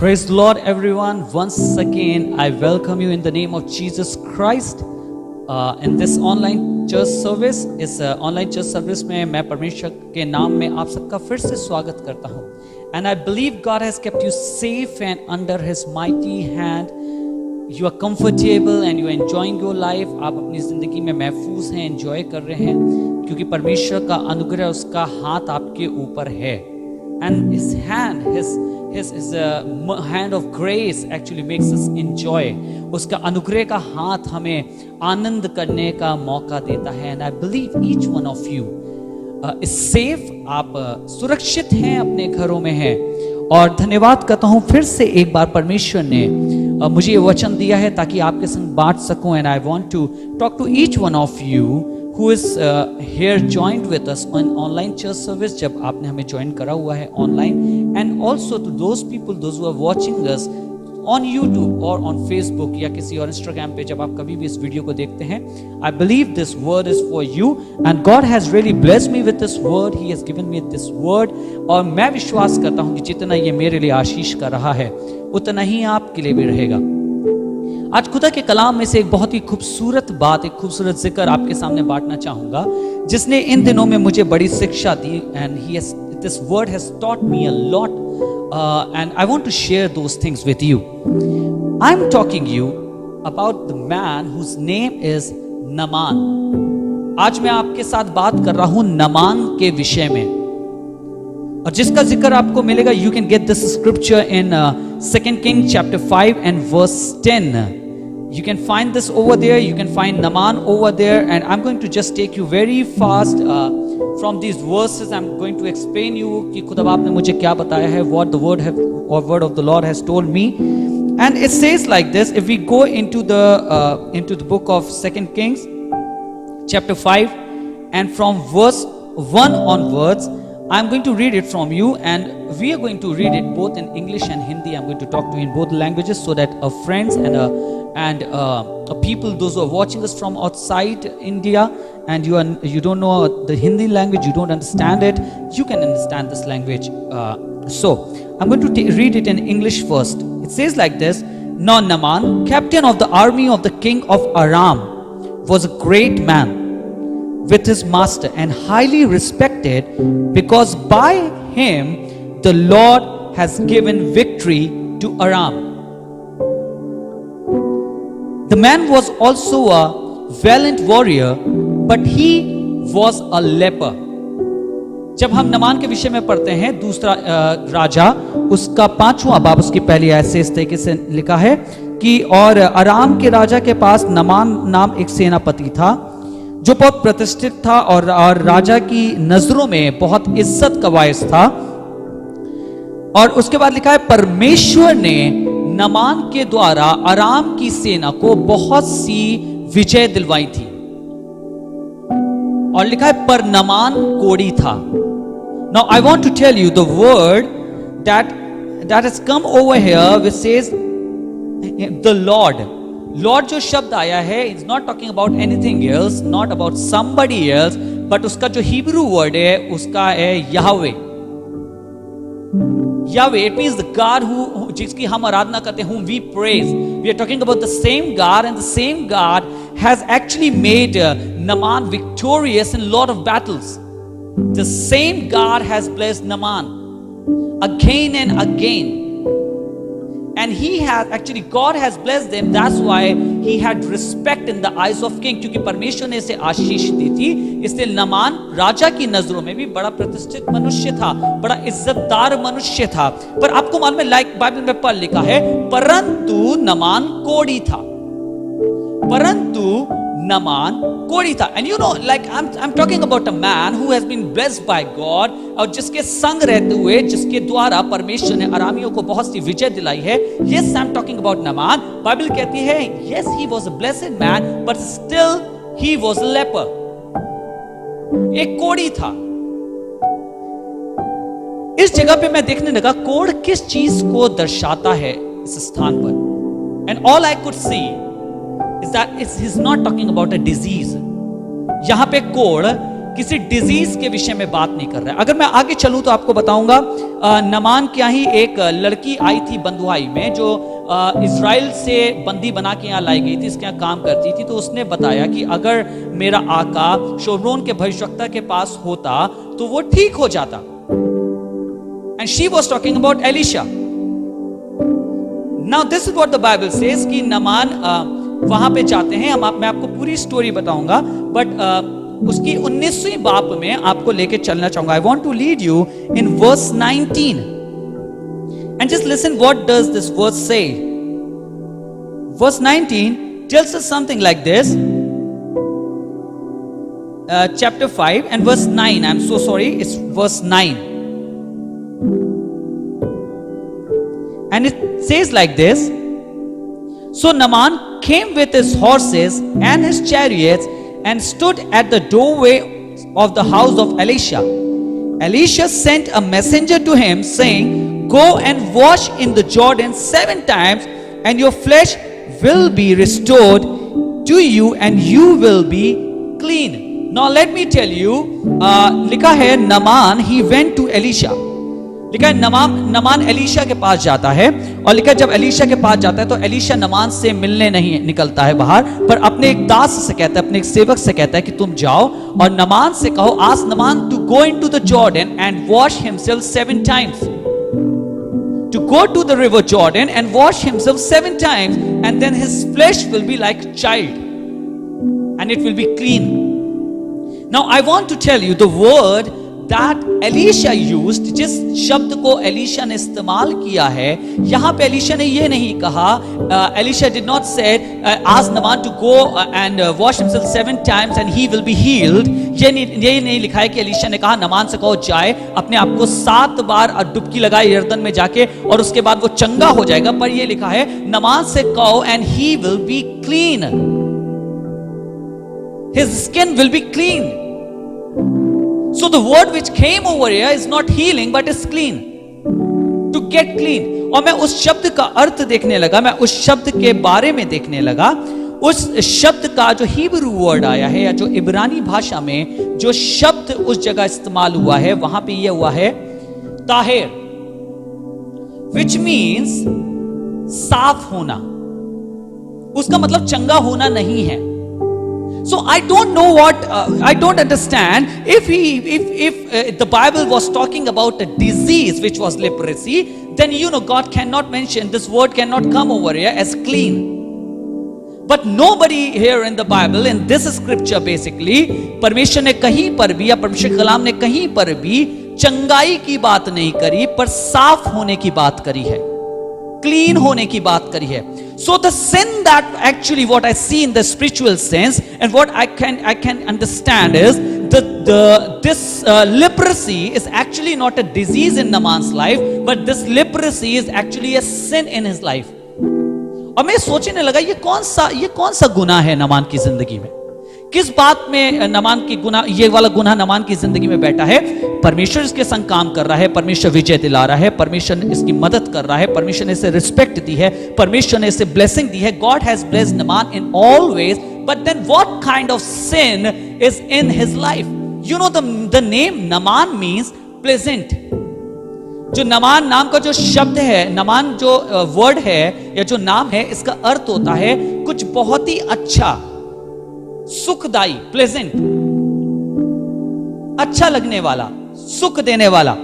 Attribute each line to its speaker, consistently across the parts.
Speaker 1: Praise the Lord, everyone. Once again, I welcome you in the name of Jesus Christ. In this online church service, इस online church service में मैं परमेश्वर के नाम में आप सबका फिर से स्वागत करता हूँ. And I believe God has kept you safe and under His mighty hand. You are comfortable and you are enjoying your life. आप अपनी जिंदगी में महफूज हैं, enjoy कर रहे हैं, क्योंकि परमेश्वर का अनुग्रह, उसका हाथ आपके ऊपर है. And His hand, His hand of grace actually makes us enjoy. उसका अनुग्रह का हाथ हमें आनंद करने का मौका देता है. And I believe each one of you is safe. आप सुरक्षित हैं, अपने घरों में हैं. और धन्यवाद करता हूँ फिर से एक बार परमेश्वर ने मुझे ये वचन दिया है ताकि आपके संग बांट सकूं. And I want to talk to each one of you who is here joined with us on online church service, जब आपने हमें join करा हुआ है online, and also to those people, those who are watching us on YouTube or on Facebook या किसी और Instagram पे जब आप कभी भी इस वीडियो को देखते हैं. I believe this word is for you and God has really blessed me with this word. He has given me this word और मैं विश्वास करता हूँ कि जितना ये मेरे लिए आशीष का रहा है उतना ही आपके लिए भी रहेगा. आज खुदा के कलाम में से एक बहुत ही खूबसूरत बात, एक खूबसूरत जिक्र आपके सामने बांटना चाहूंगा, जिसने इन दिनों में मुझे बड़ी शिक्षा दी. And this word has taught me a lot, and I want to share those things with you. I'm talking you about the man whose name is Naaman. आज मैं आपके साथ बात कर रहा हूं नमान के विषय में, और जिसका जिक्र आपको मिलेगा. You can get this scripture in 2 Kings chapter 5 and verse 10. You can find this over there. You can find Naaman over there, and I'm going to just take you very fast from these verses. I'm going to explain you कि खुदा बाप ने मुझे क्या बताया है, what the word of the Lord has told me. And it says like this. If we go into the book of 2 Kings chapter 5 and from verse 1 onwards, I'm going to read it from you, and we are going to read it both in English and Hindi. I'm going to talk to you in both languages so that our friends and people, those who are watching us from outside India, and you don't know the Hindi language, you don't understand it, you can understand this language. So I'm going to read it in English first. It says like this. Now Naaman, captain of the army of the king of Aram, was a great man with his master and highly respected, because by him the Lord has given victory to Aram. The man was also a valiant warrior, but he was a leper. जब हम नमान के विषय में पढ़ते हैं, दूसरा राजा उसका 5वां बाब उसकी पहली आयत से इस तरीके से लिखा है कि और अराम के राजा के पास नमान नाम एक सेनापति था जो बहुत प्रतिष्ठित था और राजा की नजरों में बहुत इज्जत का वायस था. और उसके बाद लिखा है परमेश्वर ने नमान के द्वारा अराम की सेना को बहुत सी विजय दिलवाई थी. और लिखा है पर नमान कोढ़ी था. Now I want to tell you the word that has come over here which says the Lord. Lord जो शब्द आया है, is not talking about anything else, not about somebody else, but उसका जो हिब्रू वर्ड है उसका है Yahweh. Yahweh, it means the God who जिसकी हम आराधना करते हैं, whom we praise. We are talking about the same God, and the same God has actually made Naaman victorious in a lot of battles. The same God has blessed Naaman again and again. And God has blessed them. That's why he had respect in the eyes of king. क्योंकि परमेश्वर ने इसे आशीष दी थी, इसलिए नमान राजा की नजरों में भी बड़ा प्रतिष्ठित मनुष्य था, बड़ा इज्जतदार मनुष्य था. पर आपको मालूम है, लाइक बाइबल में पढ़ लिखा है, परंतु नमान कोढ़ी था. परंतु नमान कोढ़ी था. And you know, like I'm talking about a man who has been blessed by God, और जिसके संग रहते हुए, जिसके द्वारा परमेश्वर ने अरामियों को बहुत सी विजय दिलाई है. Yes, I'm talking about Naaman. Bible कहती है, yes, he was a blessed man, but still he was a leper. एक कोढ़ी था. इस जगह पे मैं देखने लगा कोढ़ किस चीज को दर्शाता है इस स्थान पर. And all I could see is that he's not talking about a disease. यहां पे कोढ़ किसी डिजीज के विषय में बात नहीं कर रहा है। अगर मैं आगे चलूं तो आपको बताऊंगा, नमान क्या ही एक लड़की आई थी बंधुआई में, जो इज़राइल से बंदी बना के यहाँ लाई गई थी, इसके यहाँ काम करती थी। तो उसने बताया कि अगर मेरा आका शोम्रोन के भविष्यवक्ता के पास होता तो वो ठीक हो जाता। And she was talking about Elisha. Now this is what the Bible says कि नमान वहां पे जाते हैं। मैं आपको पूरी स्टोरी बताऊंगा, बट उसकी 19वीं बाप में आपको लेके चलना चाहूंगा। I want to lead you in verse 19 and just listen what does this verse say. Verse 19 tells us something like this. Chapter 5 and verse 9. I'm so sorry, it's verse 9. And it says like this. So Naaman came with his horses and his chariots and stood at the doorway of the house of Elisha. Elisha sent a messenger to him saying, go and wash in the Jordan 7 times and your flesh will be restored to you and you will be clean. Now let me tell you, लिखा है नमान he went to Elisha. लिखा है नमान Elisha के पास जाता है, और लिखा है जब एलिशा के पास जाता है तो एलिशा नमान से मिलने नहीं निकलता है बाहर, पर अपने एक दास से कहता है, अपने एक सेवक से कहता है कि तुम जाओ और नमान से कहो, ask Naaman to go into the Jordan and wash himself 7 times. To go to the river Jordan and wash himself 7 times, and then his flesh will be like a child and it will be clean. Now I want to tell you the word that Elisha used, जिस शब्द को Elisha ने इस्तेमाल किया है, यहां पे Elisha ने ये नहीं कहा, Elisha did not say ask Naaman to go and wash himself 7 times and he will be healed. ये नहीं लिखा है कि एलिशा ने कहा नमान से कहो जाए अपने आप को 7 बार डुबकी लगाए यर्दन में जाके और उसके बाद वो चंगा हो जाएगा, पर ये लिखा है नमान से कहो and he will be clean. His skin will be clean. So the word which came over here is not healing but is clean. To get clean. और मैं उस शब्द का अर्थ देखने लगा, मैं उस शब्द के बारे में देखने लगा। उस शब्द का जो हिब्रू वर्ड आया है या जो इब्रानी भाषा में जो शब्द उस जगह इस्तेमाल हुआ है, वहां पे यह हुआ है ताहिर, which means साफ होना। उसका मतलब चंगा होना नहीं है। So I don't know what I don't understand if the Bible was talking about a disease which was leprosy, then God cannot mention, this word cannot come over here as clean. But nobody here in the Bible, in this scripture basically, परमेश्वर ने कहीं पर भी या परमेश्वर के कलाम ने कहीं पर भी चंगाई की बात नहीं करी, पर साफ होने की बात करी है, क्लीन होने की बात करी है। So the sin that actually what I see in the spiritual sense and what I can understand is this leprosy is actually not a disease in Naaman's life, but this leprosy is actually a sin in his life. और मैं सोचने लगा ये कौन सा गुनाह है नमान की जिंदगी में, किस बात में नमान की गुनाह, ये वाला गुनाह नमान की जिंदगी में बैठा है। परमेश्वर इसके संग काम कर रहा है, परमेश्वर विजय दिला रहा है, परमेश्वर ने इसकी मदद कर रहा है, परमेश्वर ने इसे रिस्पेक्ट दी है, परमेश्वर ने इसे ब्लेसिंग दी है। God has blessed Naaman in all ways, but then what kind of sin is in his life? You know the name Naaman means pleasant. जो नमान नाम का जो शब्द है, नमान जो वर्ड है या जो नाम है, इसका अर्थ होता है कुछ बहुत ही अच्छा, सुखदाई, प्लेजेंट, अच्छा लगने वाला, सुख देने वाला।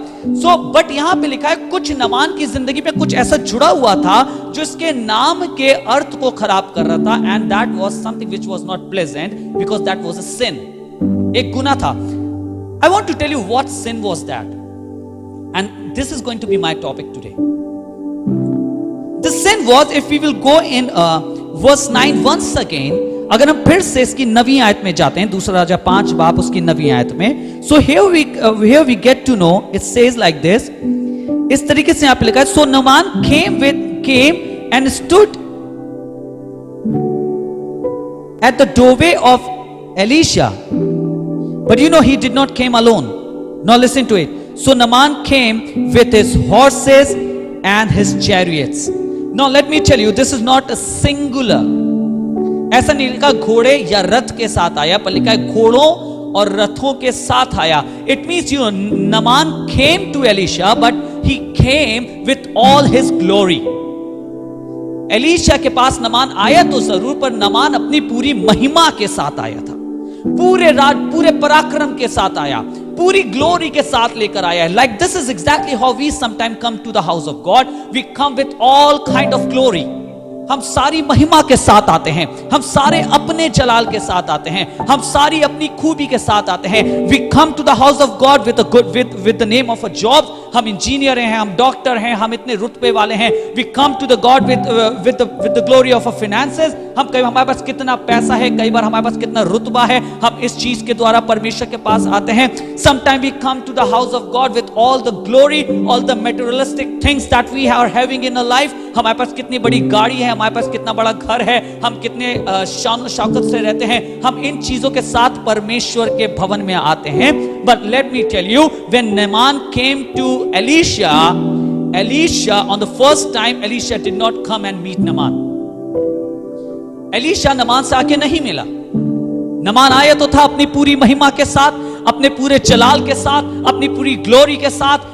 Speaker 1: सो बट यहां पे लिखा है कुछ नमान की जिंदगी में कुछ ऐसा जुड़ा हुआ था जो इसके नाम के अर्थ को खराब कर रहा था, and that was something which was not pleasant because that was a sin, एक गुनाह था। I want to tell you what sin was that, and this is going to be my topic today. The sin was, if we will go in verse 9 once again, अगर हम फिर से इसकी 9वीं आयत में जाते हैं, दूसरा राजा 5 बाप उसकी 9वीं आयत में। सो here we get to know, it says like this, इस तरीके से यहां पे लिखा है, so Naaman came and stood at the doorway of Elisha, but he did not came alone. Now listen to it. So Naaman came with his horses and his chariots. Now let me tell you, this is not a singular, ऐसा नहीं लिखा घोड़े या रथ के साथ आया, पर लिखा है घोड़ों और रथों के साथ आया. It means Naaman came to Elisha, but he came with all his glory. Elisha के पास नमान आया तो जरूर, पर नमान अपनी पूरी महिमा के साथ आया था. पूरे पराक्रम के साथ आया, पूरी ग्लोरी के साथ लेकर आया है. Like this is exactly how we sometimes come to the house of God. We come with all kind of glory. हम सारी महिमा के साथ आते हैं, हम सारे अपने जलाल के साथ आते हैं, हम सारी अपनी खूबी के साथ आते हैं. We come to the house of God with the name of a job. हम इंजीनियर हैं, हम डॉक्टर हैं, हम इतने रुतबे वाले हैं. We come to the God with the glory of our finances. हम कई हमारे पास कितना पैसा है, कई बार हमारे पास कितना रुतबा है, हम इस चीज के द्वारा परमेश्वर के पास आते हैं. Sometimes we come to the house of God with all the glory, all the materialistic things that we are having in our life. हमारे पास कितनी बड़ी गाड़ी है, हमारे पास कितना बड़ा घर है, हम कितने शान शौकत से रहते हैं. हम इन चीजों के साथ परमेश्वर के भवन में आते हैं. But let me tell you, when Naaman came to Elisha, on the first time, Elisha did not come and meet Naaman. Elisha Naaman से आके नहीं मिला. नमान आया तो था अपनी पूरी महिमा के साथ, अपने पूरे जलाल के साथ, अपनी पूरी ग्लोरी के साथ.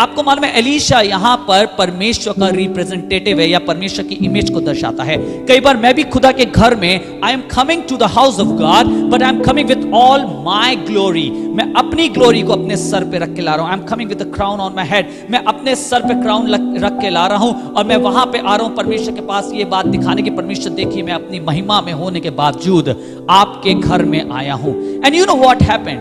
Speaker 1: आपको मालूम है एलीशा यहां पर परमेश्वर का रिप्रेजेंटेटिव है या परमेश्वर की इमेज को दर्शाता है. कई बार मैं भी खुदा के घर में I am coming to the house of God, but I am coming with all my glory. मैं अपनी ग्लोरी को अपने सर पे रख के ला रहा हूं. आई am coming with the crown on my head. मैं अपने सर पे क्राउन रख के ला रहा हूं और मैं वहां पे आ रहा हूं परमेश्वर के पास ये बात दिखाने की, परमेश्वर देखिए मैं अपनी महिमा में होने के बावजूद आपके घर में आया हूं. And you know what happened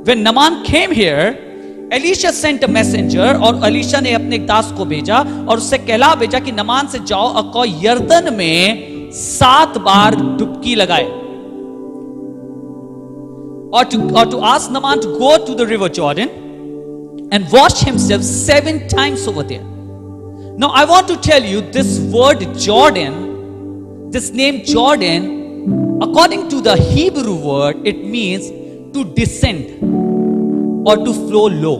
Speaker 1: when Naaman came here, Elisha sent a messenger, और एलीशा ने अपने एक दास को भेजा और उससे कहला भेजा कि नमान से जाओ और यर्दन में 7 बार डुबकी लगाए. और to ask Naaman to go to the river Jordan and wash himself 7 times over there. Now I want to tell you this word Jordan, this name Jordan, according to the Hebrew word, it means to descend or to flow low.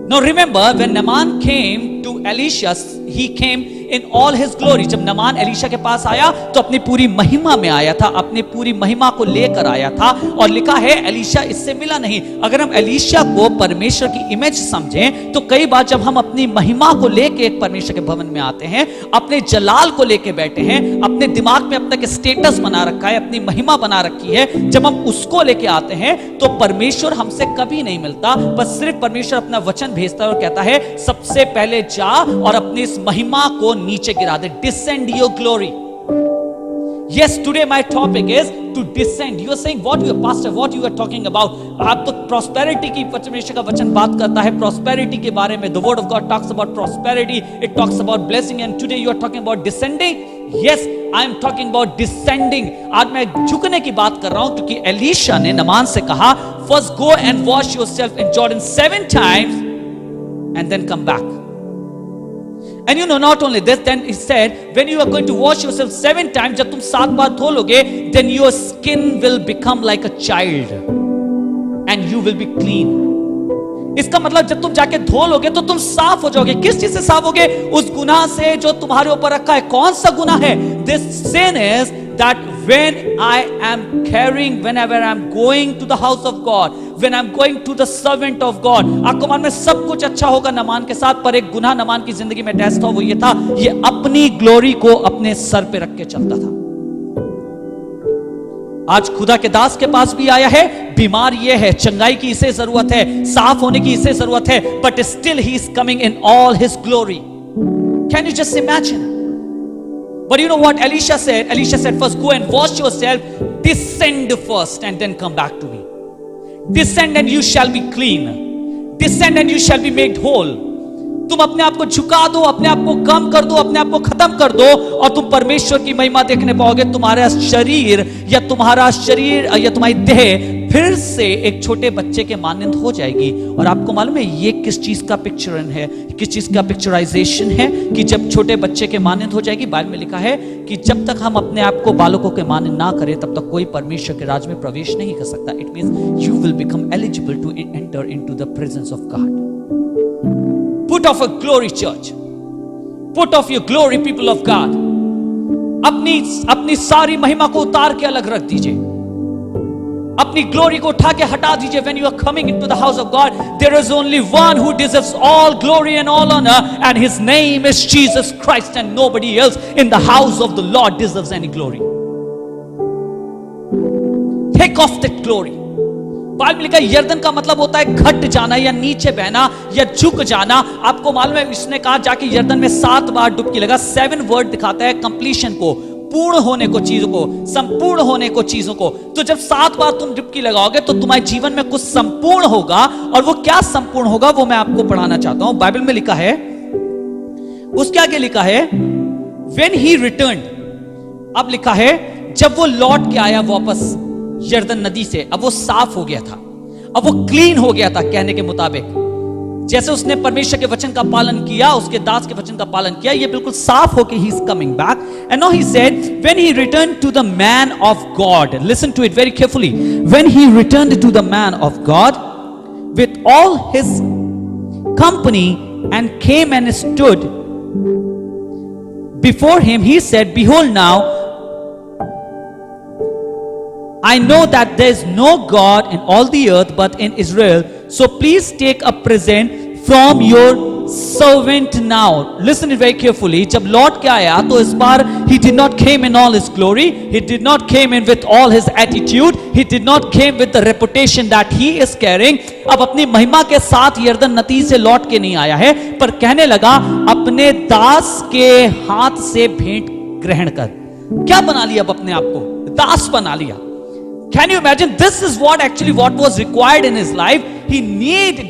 Speaker 1: Now remember, when Naaman came to Elisha, he came in all his glory. जब नमान Elisha के पास आया तो अपनी पूरी महिमा में आया था, अपनी पूरी महिमा को लेकर आया था. और लिखा है एलीशा इससे मिला नहीं. अगर हम एलीशा को परमेश्वर की इमेज समझें तो कई बार जब हम अपनी महिमा को लेके एक परमेश्वर के भवन में आते हैं, अपने जलाल को लेके बैठे हैं, अपने दिमाग में अपना स्टेटस बना रखा है, अपनी महिमा बना रखी है, जब हम उसको लेके आते हैं तो परमेश्वर हमसे कभी नहीं मिलता. बस सिर्फ परमेश्वर अपना वचन भेजता है और कहता है सबसे पहले जा और अपनी इस महिमा को नीचे गिरा दे. Descend your glory. Yes, today my topic is to descend. You are saying, what you are pastor, what you are talking about? आप तो prosperity की परमेश्वर का वचन बात करता है prosperity के बारे में. The word of God talks about prosperity. It talks about blessing. And today you are talking about descending. Yes, I am talking about descending. आज मैं झुकने की बात कर रहा हूं क्योंकि एलीशा ने नमान से कहा, first go and wash yourself in Jordan 7 times and then come back. And you know, not only this, then he said, when you are going to wash yourself 7 times, जब तुम 7 बार धो लोगे, then your skin will become like a child and you will be clean. इसका मतलब जब तुम जाके धो लोगे तो तुम साफ हो जाओगे. किस चीज से साफ होगे? उस गुनाह से जो तुम्हारे ऊपर रखा है. कौन सा गुनाह है? This sin is that when I am carrying, whenever I am going to the house of God, when I am going to the servant of God, आपको मालूम है सब कुछ अच्छा होगा नमान के साथ, पर एक गुनाह नमान की जिंदगी में टेस्ट था. वो ये था, ये अपनी ग्लोरी को अपने सर पे रख के चलता था. आज खुदा के दास के पास भी आया है, बीमार ये है, चंगाई की इसे जरूरत है, साफ होने की इसे जरूरत है, but still he is coming in all his glory. Can you just imagine? But you know what Elisha said? Elisha said, first go and wash yourself, descend first and then come back to me. Descend and you shall be clean. Descend and you shall be made whole. तुम अपने आप को झुका दो, अपने आप को कम कर दो, अपने आप को खत्म कर दो और तुम परमेश्वर की महिमा देखने पाओगे. तुम्हारा शरीर या तुम्हारी देह फिर से एक छोटे बच्चे के मानंद हो जाएगी. और आपको मालूम है ये किस चीज का पिक्चरन है, किस चीज का पिक्चराइजेशन है कि जब छोटे बच्चे के मानंद हो जाएगी. बाइबल में लिखा है कि जब तक हम अपने आप को बालकों के मानंद ना करें तब तक कोई परमेश्वर के राज में प्रवेश नहीं कर सकता. It means you will become eligible to enter into the presence of God. Put off a glory, church. Put off your glory, people of God. अपनी सारी महिमा को उतार के अलग रख दीजिए. अपनी ग्लोरी को उठा के हटा दीजिए. When you are coming into the house of God, there is only one who deserves all glory and all honor, and his name is Jesus Christ, and nobody else in the house of the Lord deserves any glory. Take off that glory. Bible में लिखा है यर्दन का मतलब होता है घट जाना या नीचे बहना या झुक जाना. आपको मालूम है इसने कहा जाके यर्दन में 7 बार डुबकी लगा. 7 वर्ड दिखाता है कंप्लीशन को, पूर्ण होने को, चीजों को, संपूर्ण होने को, चीजों को. तो जब 7 बार तुम डुबकी लगाओगे तो तुम्हारे जीवन में कुछ संपूर्ण होगा. और वो क्या संपूर्ण होगा वो मैं आपको पढ़ाना चाहता हूं. बाइबल में लिखा है, उसके आगे लिखा है when he returned. अब लिखा है जब वो लौट के आया वापस यर्दन नदी से, अब वो साफ हो गया था, अब वो क्लीन हो गया था. कहने के मुताबिक जैसे उसने परमेश्वर के वचन का पालन किया, उसके दास के वचन का पालन किया, ये बिल्कुल साफ होके he is coming back. And now he said when he return to the man of God, listen to it very carefully, when he return to the man of God with all his company and came and stood before him, he said behold now I know that there is no God in all the earth but in Israel, so please take a present from your servant now. Listen it very carefully. जब लौट के आया तो इस बार he did not came in all his glory, he did not came in with all his attitude, he did not came with the reputation that he is carrying. अब अपनी महिमा के साथ यर्दन नदी से लौट के नहीं आया है, पर कहने लगा अपने दास के हाथ से भेंट ग्रहण कर. क्या बना लिया? अब अपने आप को दास बना लिया. Can you imagine? This is what was required in his life. He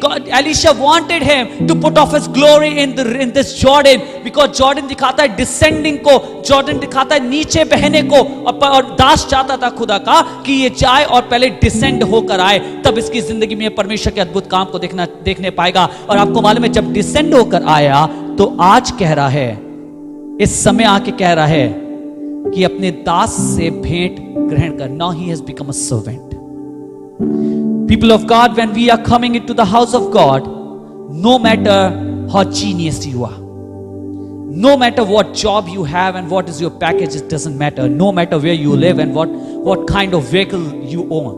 Speaker 1: God. Elisha wanted him to put off his glory in this Jordan, because Jordan दिखाता है descending को, Jordan दिखाता है नीचे बहने को, और दास चाहता था खुदा का कि ये जाए और पहले डिसेंड होकर आए, तब इसकी जिंदगी में परमेश्वर के अद्भुत काम को देखने पाएगा. और आपको मालूम है जब डिसेंड होकर आया तो आज कह रहा है, इस समय आके कह रहा है कि अपने दास से भेंट ग्रहण कर. Now he has become a servant. People of God, when we are coming into the house of God, no matter how genius you are, no matter what job you have and what is your package, it doesn't matter. No matter where you live and what kind of vehicle you own,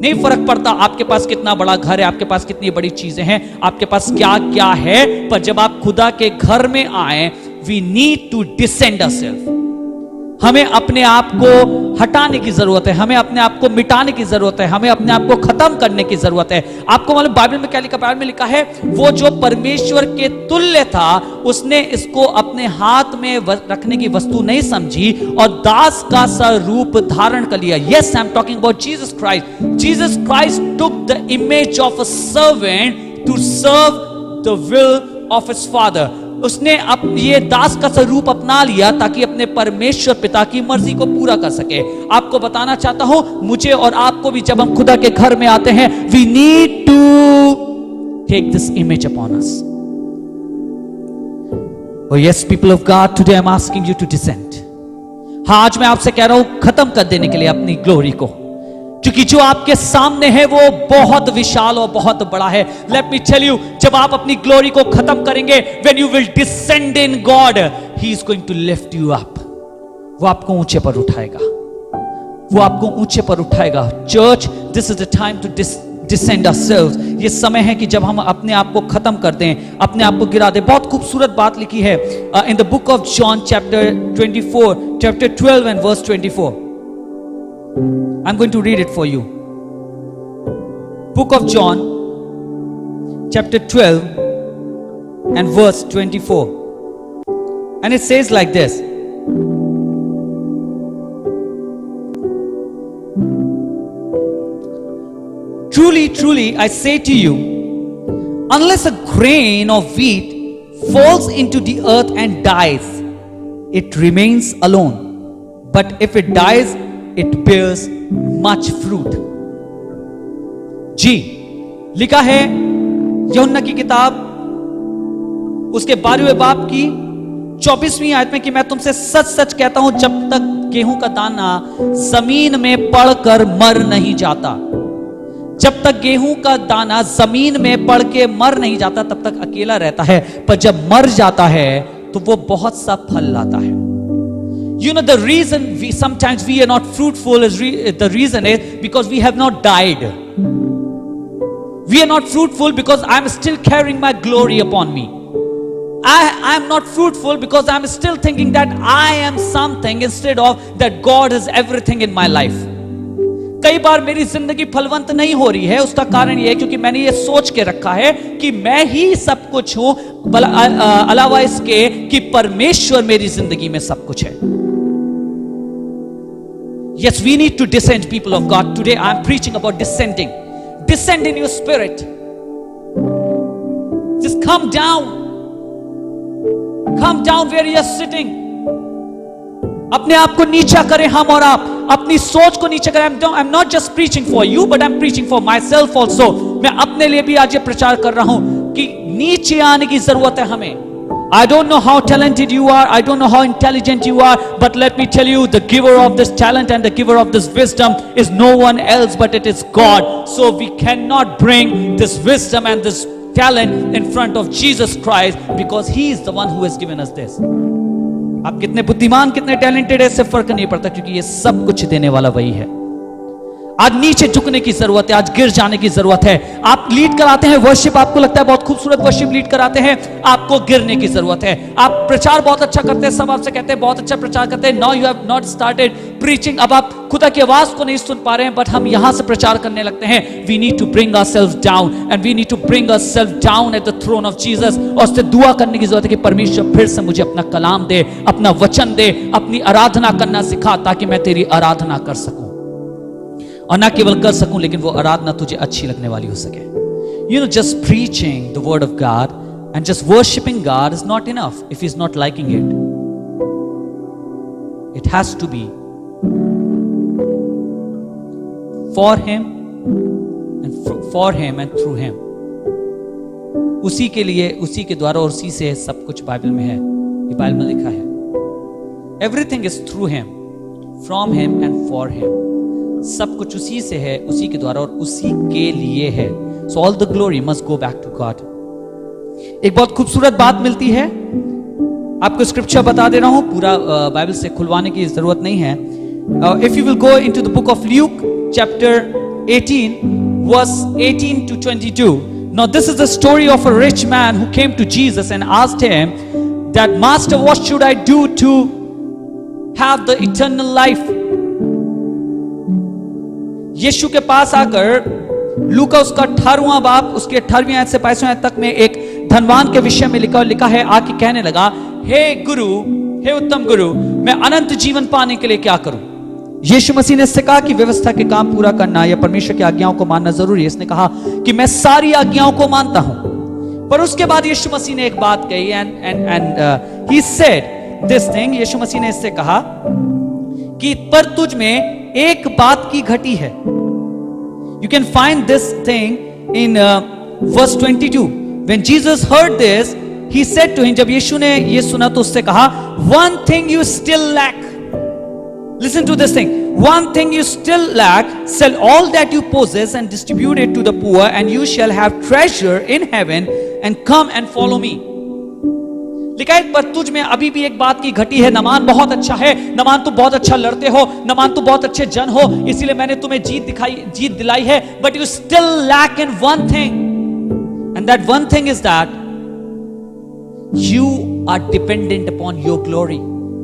Speaker 1: नहीं फर्क पड़ता आपके पास कितना बड़ा घर है, आपके पास कितनी बड़ी चीजें हैं, आपके पास क्या क्या है. पर जब आप खुदा के घर में आए, we need to descend ourselves. हमें अपने आप को हटाने की जरूरत है, हमें अपने आप को मिटाने की जरूरत है, हमें अपने आप को खत्म करने की जरूरत है. आपको मालूम बाइबल में क्या लिखा? बाइबल में लिखा है वो जो परमेश्वर के तुल्य था उसने इसको अपने हाथ में रखने की वस्तु नहीं समझी और दास का सा रूप धारण कर लिया. Yes, I am talking about Jesus Christ. Jesus Christ took the image of a servant to serve the will of his father. उसने ये दास का स्वरूप अपना लिया ताकि अपने परमेश्वर पिता की मर्जी को पूरा कर सके. आपको बताना चाहता हूं, मुझे और आपको भी जब हम खुदा के घर में आते हैं, we need to take this image upon us. Oh yes, people of God, today I'm asking you to descend. हाँ, आज मैं आपसे कह रहा हूं खत्म कर देने के लिए अपनी ग्लोरी को, क्योंकि जो आपके सामने है वो बहुत विशाल और बहुत बड़ा है. लेट मी टेल यू, जब आप अपनी ग्लोरी को खत्म करेंगे, when you will descend in God, he is going to lift you up. वो आपको ऊंचे पर उठाएगा, वो आपको ऊंचे पर उठाएगा. Church, this is the time to descend ourselves. ये समय है कि जब हम अपने आप को खत्म कर दें, अपने आप को गिरा दें. बहुत खूबसूरत बात लिखी है in the book of John chapter 24, chapter 12 and verse 24. I'm going to read it for you. Book of John, chapter 12 and verse 24. And it says like this. Truly, truly, I say to you, unless a grain of wheat falls into the earth and dies, it remains alone. But if it dies, it bears much fruit. जी, लिखा है यूहन्ना की किताब उसके 12वें बाब की 24वीं आयत में कि मैं तुमसे सच सच कहता हूं, जब तक गेहूं का दाना जमीन में पड़कर मर नहीं जाता, जब तक गेहूं का दाना जमीन में पड़ के मर नहीं जाता, तब तक अकेला रहता है. पर जब मर जाता है तो वो बहुत सा फल लाता है. You know, the reason sometimes we are not fruitful the reason is because we have not died. We are not fruitful because I'm still carrying my glory upon me. I am not fruitful because I'm still thinking that I am something instead of that God is everything in my life. कई बार मेरी जिंदगी फलवंत नहीं हो रही है, उसका कारण यह है क्योंकि मैंने ये सोच के रखा है कि मैं ही सब कुछ हूं, अलावा इसके कि परमेश्वर मेरी जिंदगी में सब कुछ है. Yes, we need to descend, people of God. Today I am preaching about descending. Descend in your spirit. Just come down. Come down where you are sitting. अपने आप को नीचा करें हम और आप, अपनी सोच को नीचा करें. I'm not just preaching for you, but I'm preaching for myself also. मैं अपने लिए भी आज ये प्रचार कर रहा हूं कि नीचे आने की जरूरत है हमें. I don't know how talented you are, I don't know how intelligent you are, but let me tell you, the giver of this talent and the giver of this wisdom is no one else but it is God. So we cannot bring this wisdom and this talent in front of Jesus Christ because He is the one who has given us this. आप कितने बुद्धिमान कितने talented है इससे फर्क नहीं पड़ता, क्योंकि ये सब कुछ देने वाला वही है. आज नीचे झुकने की जरूरत है, आज गिर जाने की जरूरत है. आप लीड कराते हैं वर्शिप, आपको लगता है बहुत खूबसूरत वर्शिप लीड कराते हैं, आपको गिरने की जरूरत है. आप प्रचार बहुत अच्छा करते हैं, सब आपसे कहते हैं बहुत अच्छा प्रचार करते हैं. Now you have not started preaching. अब आप खुदा की आवाज को नहीं सुन पा रहे हैं, बट हम यहां से प्रचार करने लगते हैं. We need to bring ourselves down and we need to bring ourselves down at the throne of Jesus. और उससे दुआ करने की जरूरत है कि परमेश्वर फिर से मुझे अपना कलाम दे, अपना वचन दे, अपनी आराधना करना सिखा, ताकि मैं तेरी आराधना कर सकूं. और ना केवल कर सकूं, लेकिन वो आराधना तुझे अच्छी लगने वाली हो सके. You know, just preaching the word of God and just worshiping God is not enough if He's not liking it. It has to be for Him and through Him. उसी के लिए, उसी के द्वारा और उसी से सब कुछ बाइबल में है. ये बाइबल में लिखा है. Everything is through Him, from Him and for Him. सब कुछ उसी से है, उसी के द्वारा और उसी के लिए है. So all the glory must go back to God. एक बहुत खूबसूरत बात मिलती है, आपको स्क्रिप्चर बता दे रहा हूं, पूरा बाइबल से खुलवाने की जरूरत नहीं है. If you will go into the book of Luke chapter 18 verse 18 to 22. Now this is the story of a rich man who came to Jesus and asked him that, Master, what should I do to have the eternal life? यीशु के पास आकर लूका उसका 18वां बाब उसके 18वें आयत से 22वें आयत तक में एक धनवान के विषय में लिखा है. आके कहने लगा, हे गुरु, हे उत्तम गुरु, मैं अनंत जीवन पाने के लिए क्या करूं? यीशु मसीह ने इससे कहा कि व्यवस्था के काम पूरा करना या परमेश्वर की आज्ञाओं को मानना जरूरी है. इसने कहा कि मैं सारी आज्ञाओं को मानता हूं. पर उसके बाद यीशु मसीह ने एक बात कही and he said this thing. यीशु मसीह ने इससे कहा कि पर तुझ में एक बात की घटी है. You can find this thing in verse 22. When Jesus heard this, he said to him, जब यीशु ने ये सुना तो उससे कहा, one thing you still lack. Listen to this thing. One thing you still lack, sell all that you possess and distribute it to the poor, and you shall have treasure in heaven, and come and follow me. लिखा है, पर तुझ में अभी भी एक बात की घटी है. नमान बहुत अच्छा है, नमान तू बहुत अच्छा लड़ते हो, नमान तू बहुत अच्छे जन हो, इसीलिए मैंने तुम्हें जीत दिलाई है. But you still lack in one thing, and that one thing is that you are dependent upon your glory.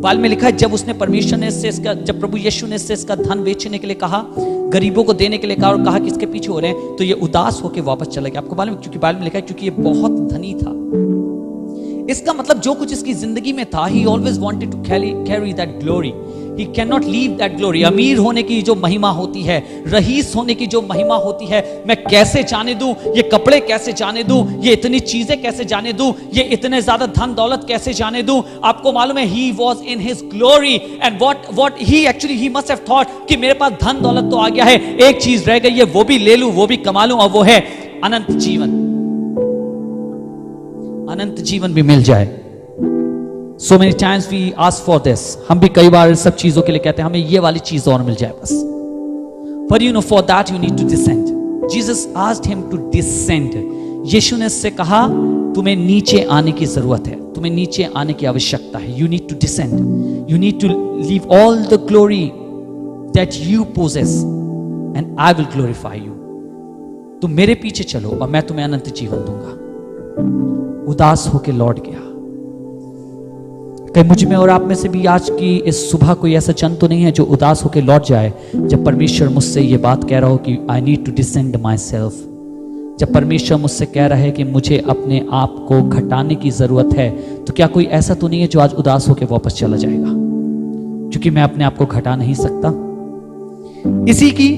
Speaker 1: Bible में लिखा है, जब उसने परमेश्वर ने इससे इसका, जब प्रभु यीशु ने इससे इसका धन बेचने के लिए कहा, गरीबों को देने के लिए कहा और कहा कि इसके पीछे हो रहे हैं, तो ये उदास होकर वापस चला गया. आपको मालूम, क्योंकि बाइबल में लिखा है क्योंकि ये बहुत धनी था. इसका मतलब जो कुछ इसकी जिंदगी में था, he always wanted to carry that glory. He cannot leave that glory. अमीर होने की जो महिमा होती है, रईस होने की जो महिमा होती है, मैं कैसे जाने दूं, ये कपड़े कैसे जाने दूं, ये इतनी चीजें कैसे जाने दूं, ये इतने ज्यादा धन दौलत कैसे जाने दूं. आपको मालूम है, he was in his glory and what he must have thought कि मेरे पास धन दौलत तो आ गया है, एक चीज रह गई है, वो भी ले लूं, वो भी कमा लूं, और वो है अनंत जीवन. अनंत जीवन भी मिल जाए. So many times we ask for this. हम भी कई बार सब चीजों के लिए कहते हैं, हमें ये वाली चीज और मिल जाए बस. But you know, for that you need to descend. Jesus asked him to descend. यीशु ने इससे कहा, तुम्हें नीचे आने की जरूरत है, तुम्हें तुम्हें नीचे आने की आवश्यकता है. You need to descend. You need to leave all the glory that you possess and I will glorify you. तुम मेरे पीछे चलो और मैं तुम्हें अनंत जीवन दूंगा. उदास होके लौट गया. कहीं मुझ में और आप में से भी आज की इस सुबह कोई ऐसा जन तो नहीं है जो उदास होके लौट जाए जब परमेश्वर मुझसे ये बात कह रहा हो कि I need to descend myself. जब परमेश्वर मुझसे कह रहा है कि मुझे अपने आप को घटाने की जरूरत है, तो क्या कोई ऐसा तो नहीं है जो आज उदास होकर वापस चला जाएगा क्योंकि मैं अपने आप को घटा नहीं सकता. इसी की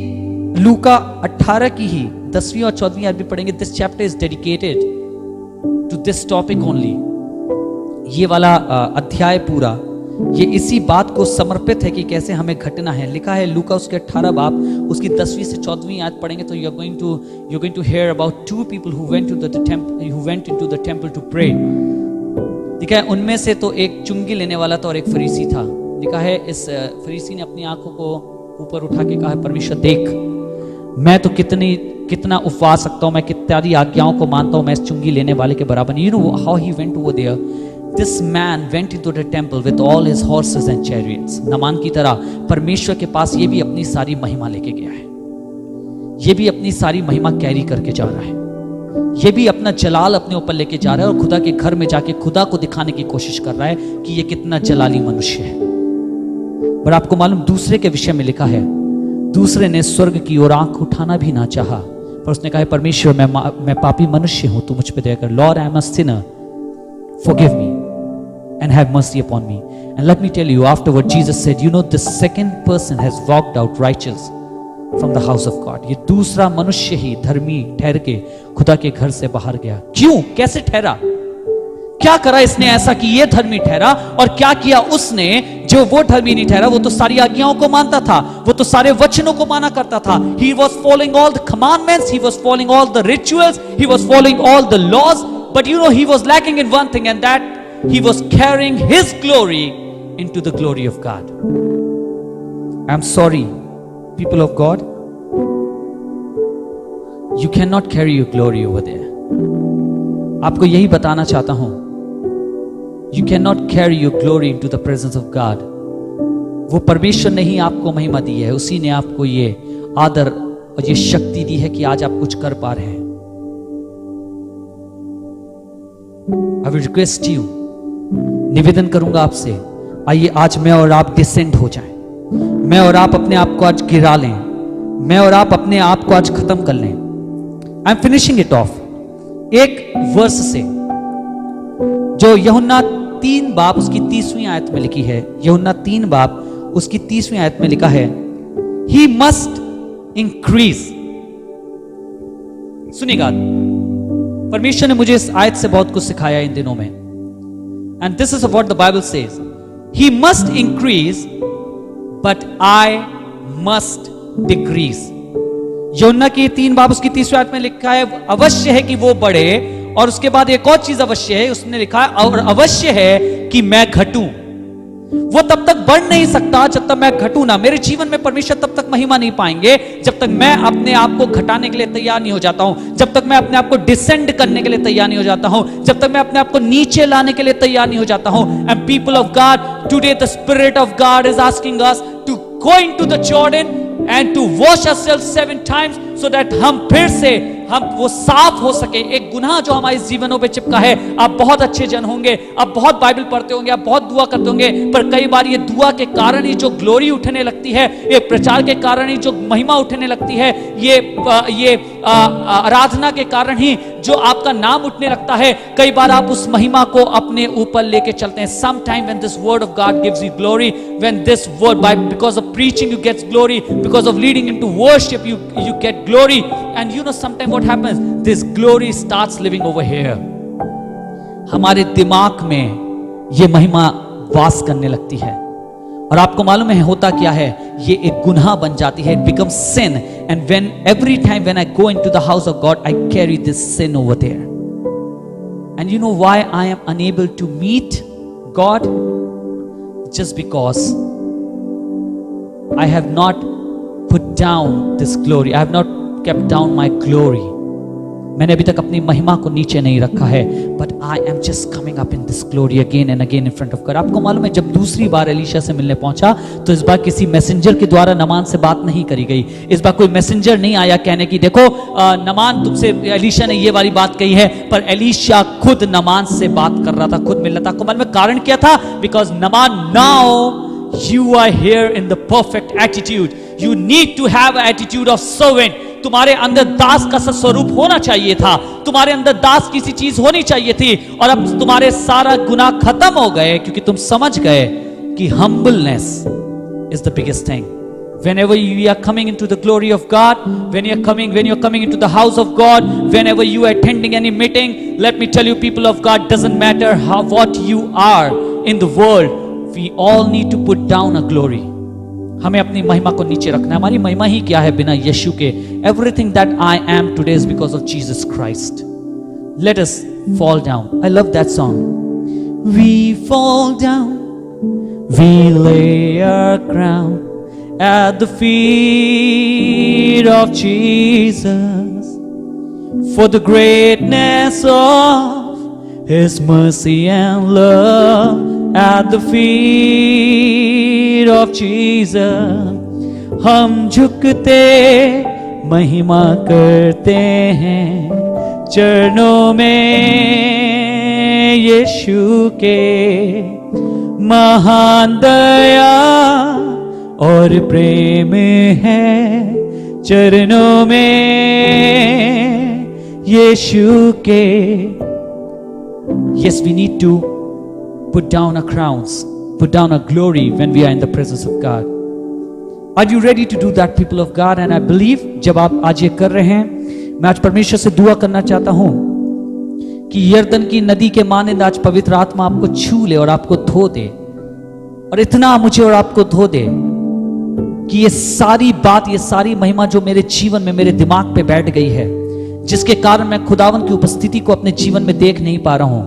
Speaker 1: लूका 18 की ही 10वीं और 14वीं आयत भी पढ़ेंगे. This chapter is dedicated to this topic only. ये वाला अध्याय पूरा ये इसी बात को समर्पित है कि कैसे हमें घटना है. लिखा है लूका उसके 18 बाब उसकी 10वीं से 14वीं आयत पढ़ेंगे तो you are going to hear about two people who went into the temple to pray. लिखा है उनमें से तो एक चुंगी लेने वाला था और एक फरीसी था. लिखा है इस फरीसी ने अपनी आंखों को ऊपर उठा के कहा, परमेश्वर देख, मैं तो कितना उपवास सकता हूं, मैं कितनी आज्ञाओं को मानता हूं, मैं इस चुंगी लेने वाले के बराबर. You know how he went over there. This man went into the temple with all his horses and chariots. नमान की तरह परमेश्वर के पास ये भी अपनी सारी महिमा लेके गया है. ये भी अपनी सारी महिमा कैरी करके जा रहा है. ये भी अपना जलाल अपने ऊपर लेके जा रहा है और खुदा के घर में जाके खुदा को दिखाने की कोशिश कर रहा है कि ये कितना जलाली मनुष्य है. पर आपको मालूम दूसरे के विषय में लिखा है, दूसरे ने स्वर्ग की ओर आंख उठाना भी ना चाहा, पर उसने कहा, परमेश्वर मैं पापी मनुष्य हूं, तू मुझ पे दया कर. Lord I am a Sinner, forgive me and have mercy upon me. And let me tell you, afterward Jesus said, you know, the second person has walked out righteous from the house of God. ये दूसरा मनुष्य ही धर्मी ठहर के खुदा के घर से बाहर गया. क्यों, कैसे ठहरा, क्या करा इसने ऐसा कि ये धर्मी ठहरा, और क्या किया उसने जो वो धर्मी नहीं ठहरा. वो तो सारी आज्ञाओं को मानता था, वो तो सारे वचनों को माना करता था. He was following all the commandments, he was following all the rituals, he was following all the laws, but you know he was lacking in one thing, and that he was carrying his glory into the glory of God. I'm sorry, people of God, you cannot carry your glory over there. आपको यही बताना चाहता हूं, you cannot carry your glory into the presence of God. वो परमेश्वर ने ही आपको महिमा दी है, उसी ने आपको ये आदर और ये शक्ति दी है कि आज आप कुछ कर पा रहे हैं. I will request you, निवेदन करूंगा आपसे, आइए आज मैं और आप डिसेंड हो जाएं. मैं और आप अपने आप को आज गिरा लें, मैं और आप अपने आप को आज खत्म कर लें. I am finishing it of एक वर्स से जो यूहन्ना 3 बाब उसकी 30वीं आयत में लिखी है. यूहन्ना 3 बाब उसकी 30वीं आयत में लिखा है, ही मस्ट इंक्रीज. सुनिएगा, परमेश्वर ने मुझे इस आयत से बहुत कुछ सिखाया इन दिनों में. And this is what the Bible says. He must increase, but I must decrease. यूहन्ना की 3 बाब उसकी 30वीं आयत में लिखा है, अवश्य है कि वो बढ़े, और उसके बाद एक और चीज अवश्य है, उसने लिखा है, और अवश्य है कि मैं घटूं. वो तब तक बढ़ नहीं सकता जब तक मैं घटूं ना. मेरे जीवन में परमेश्वर तब तक महिमा नहीं पाएंगे जब तक मैं अपने आप को घटाने के लिए तैयार नहीं हो जाता हूं, जब तक मैं अपने आप को डिसेंड करने के लिए तैयार नहीं हो जाता हूं, जब तक मैं अपने आप को नीचे लाने के लिए तैयार नहीं हो जाता हूं. And people of God, today the spirit of God is asking us to go into the Jordan and to wash ourselves 7 times so that हम फिर से वो साफ हो सके. एक गुनाह जो हमारे जीवनों पे चिपका है. आप बहुत अच्छे जन होंगे, आप बहुत बाइबल पढ़ते होंगे, आप बहुत दुआ करते होंगे, पर कई बार ये दुआ के कारण ही जो ग्लोरी उठने लगती है, ये प्रचार के कारण ही जो महिमा उठने लगती है, ये आराधना के कारण ही जो आपका नाम उठने लगता है, कई बार आप उस महिमा को अपने ऊपर लेके चलते हैं. Sometime when this word of God gives you glory, when this word, because of preaching you get glory, because of leading into worship you get glory, and you know sometimes what happens, this glory starts living over here. हमारे दिमाग में ये महिमा वास करने लगती है, और आपको मालूम है होता क्या है, ये एक गुनाह बन जाती है. It becomes sin, and when every time when I go into the house of God, I carry this sin over there. And you know why I am unable to meet God? Just because I have not put down this glory. I have not kept down my glory. मैंने अभी तक अपनी महिमा को नीचे नहीं रखा है, but I am just coming up in this glory again and again in front of God. आपको मालूम है, जब दूसरी बार एलीशा से मिलने पहुंचा तो इस बार किसी मैसेंजर के द्वारा नामान से बात नहीं करी गई। इस बार कोई मैसेंजर नहीं आया कहने की देखो नामान तुमसे एलीशा ने ये वाली बात कही है, पर एलीशा खुद नामान से बात कर रहा था, खुद मिल रहा था। आपको मालूम है कारण क्या था? Because Naaman, now you are here in the perfect attitude, you need to have attitude of servant. तुम्हारे अंदर दास का स्वरूप होना चाहिए था, तुम्हारे अंदर दास किसी चीज होनी चाहिए थी, और अब तुम्हारे सारा गुनाह खत्म हो गए क्योंकि तुम समझ गए कि humbleness is the biggest thing. Whenever you are coming into the glory of God, when you are coming into the house of God, whenever you are attending any meeting, let me tell you, people of God, doesn't matter what you are in the world, we all need to put down a glory. हमें अपनी महिमा को नीचे रखना है। हमारी महिमा ही क्या है बिना यीशु के? Everything that I am today is because of Jesus Christ. Let us fall down. I love that song. We fall down, we lay our crown at the feet of Jesus, for the greatness of His mercy and love. At the feet of Jesus, हम झुकते महिमा करते हैं चरणों में यीशु के। महान दया और प्रेम है चरणों में यीशु के। Yes, we need to put down our crowns, put down our glory when we are in the presence of God. Are you ready to do that, people of God? And I believe जब आप आज ये कर रहे हैं, मैं आज परमेश्वर से दुआ करना चाहता हूं कि यर्दन की नदी के मानंद आज पवित्र आत्मा आपको छू ले और आपको धो दे, और इतना मुझे और आपको धो दे कि ये सारी बात, ये सारी महिमा जो मेरे जीवन में, मेरे दिमाग पे बैठ गई है, जिसके कारण मैं खुदावन की उपस्थिति को अपने जीवन में देख नहीं पा रहा हूं,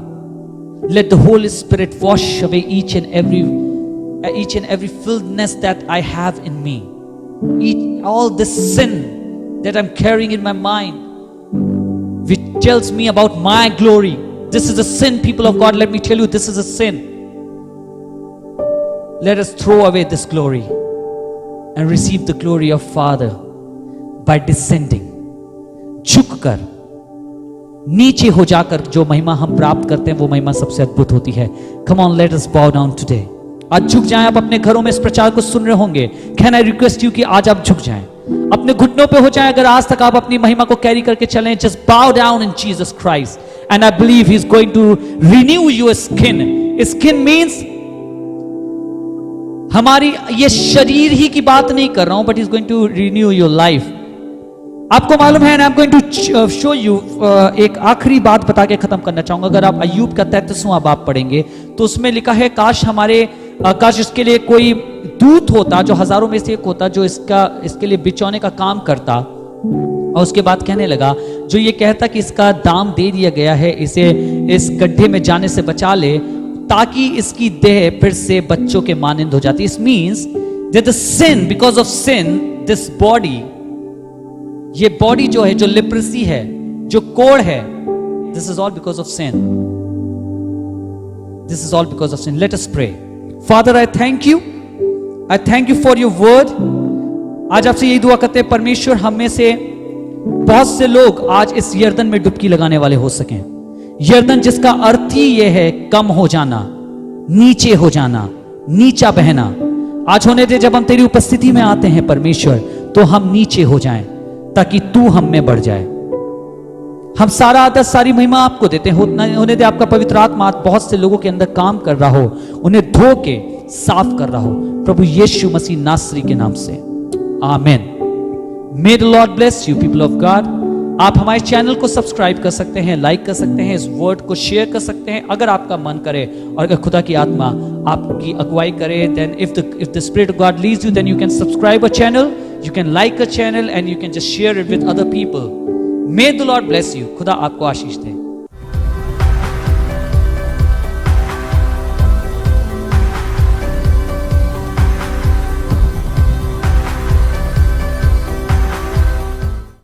Speaker 1: let the Holy Spirit wash away each and every filthiness that I have in me, all this sin that I'm carrying in my mind, which tells me about my glory. This is a sin, people of God. Let me tell you, this is a sin. Let us throw away this glory and receive the glory of Father by descending, झुककर, नीचे हो जाकर जो महिमा हम प्राप्त करते हैं वो महिमा सबसे अद्भुत होती है। Come on, let us bow down today. आज झुक जाएं। आप अपने घरों में इस प्रचार को सुन रहे होंगे। Can I request you कि आज आप झुक जाएं, अपने घुटनों पे हो जाएं। अगर आज तक आप अपनी महिमा को कैरी करके चलें, just bow down in Jesus Christ, and I believe He's going to renew your skin. Skin means हमारी ये शरीर ही की बात नहीं कर रहा हूं, but He's going to renew your life. आपको मालूम है, I'm going to show you एक आखिरी बात बता के खत्म करना चाहूंगा। अगर आप अय्यूब का 33वां बाब पढ़ेंगे तो उसमें लिखा है, काश इसके लिए कोई दूत होता जो हजारों में से एक होता, जो इसके लिए बिचौने का काम करता। और उसके बाद कहने लगा, जो ये कहता कि इसका दाम दे दिया गया है, इसे इस गड्ढे में जाने से बचा ले, ताकि इसकी देह फिर से बच्चों के मानंद हो जाती। It means that the sin, because of sin, this body, ये बॉडी जो है, जो लिप्रेसी है, जो कोढ़ है, this is all because of sin. This is all because of sin. Let us pray. Father, I thank you for your word. आज आपसे यही दुआ करते हैं परमेश्वर, हम में से बहुत से लोग आज इस यर्दन में डुबकी लगाने वाले हो सकें। यर्दन जिसका अर्थ ही यह है कम हो जाना, नीचे हो जाना, नीचा बहना। आज होने दे, जब हम तेरी उपस्थिति में आते हैं परमेश्वर, तो हम नीचे हो जाएं ताकि तू हम में बढ़ जाए। हम सारा आदर, सारी महिमा आपको देते हैं। होने दे आपका पवित्र आत्मा बहुत से लोगों के अंदर काम कर रहा हो, उन्हें धो के साफ कर रहा हो, प्रभु यीशु मसीह नासरी के नाम से, आमीन। मे the Lord bless you, people of God. आप हमारे चैनल को सब्सक्राइब कर सकते हैं, लाइक कर सकते हैं, इस वर्ड को शेयर कर सकते हैं अगर आपका मन करे, और अगर खुदा की आत्मा आपकी अगुवाई करे, then if the Spirit of God leads you, then you can subscribe a channel, you can like a channel, and you can just share it with other people. May the Lord bless you. खुदा आपको आशीष दे।